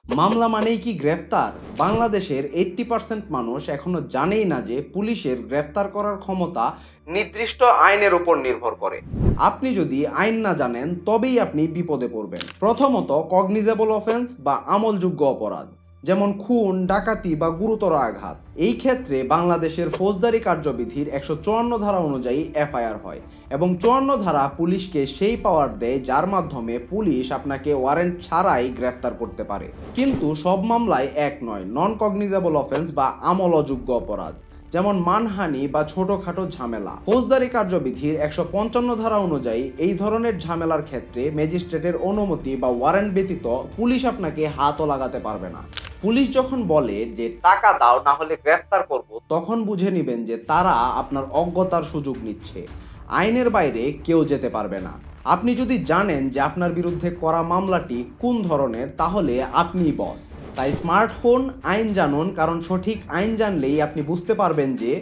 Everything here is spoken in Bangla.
মামলা মানেই কি গ্রেফতার? বাংলাদেশের 80% মানুষ এখনো জানেই না যে পুলিশের গ্রেফতার করার ক্ষমতা নির্দিষ্ট আইনের উপর নির্ভর করে। আপনি যদি আইন না জানেন তবেই আপনি বিপদে পড়বেন। প্রথমত, কগনিজেবল অফেন্স বা আমলযোগ্য অপরাধ, যেমন খুন, ডাকাতি বা গুরুতর আঘাত। এই ক্ষেত্রে বাংলাদেশের ফৌজদারি কার্যবিধির 154 ধারা অনুযায়ী এফআইআর হয় এবং 54 ধারা পুলিশকে সেই পাওয়ার দেয় যার মাধ্যমে পুলিশ আপনাকে ওয়ারেন্ট ছাড়াই গ্রেফতার করতে পারে। কিন্তু সব মামলায় এক নয়। নন কগনিজেবল অফেন্স বা আমল অযোগ্য অপরাধ, যেমন মানহানি বা ছোটখাটো ঝামেলা, ফৌজদারি কার্যবিধির 155 ধারা অনুযায়ী এই ধরনের ঝামেলার ক্ষেত্রে ম্যাজিস্ট্রেটের অনুমতি বা ওয়ারেন্ট ব্যতীত পুলিশ আপনাকে হাতও লাগাতে পারবে না। পুলিশ যখন বলে যে টাকা দাও না হলে গ্রেফতার করব, তখন বুঝে নিবেন যে তারা আপনার অজ্ঞতার সুযোগ নিচ্ছে। আইনের বাইরে কেউ যেতে পারবে না। আপনি যদি জানেন যে আপনার বিরুদ্ধে করা মামলাটি কোন ধরনের, তাহলে আপনিই বস। তাই স্মার্টফোন আইন জানুন, কারণ সঠিক আইন জানলেই আপনি বুঝতে পারবেন যে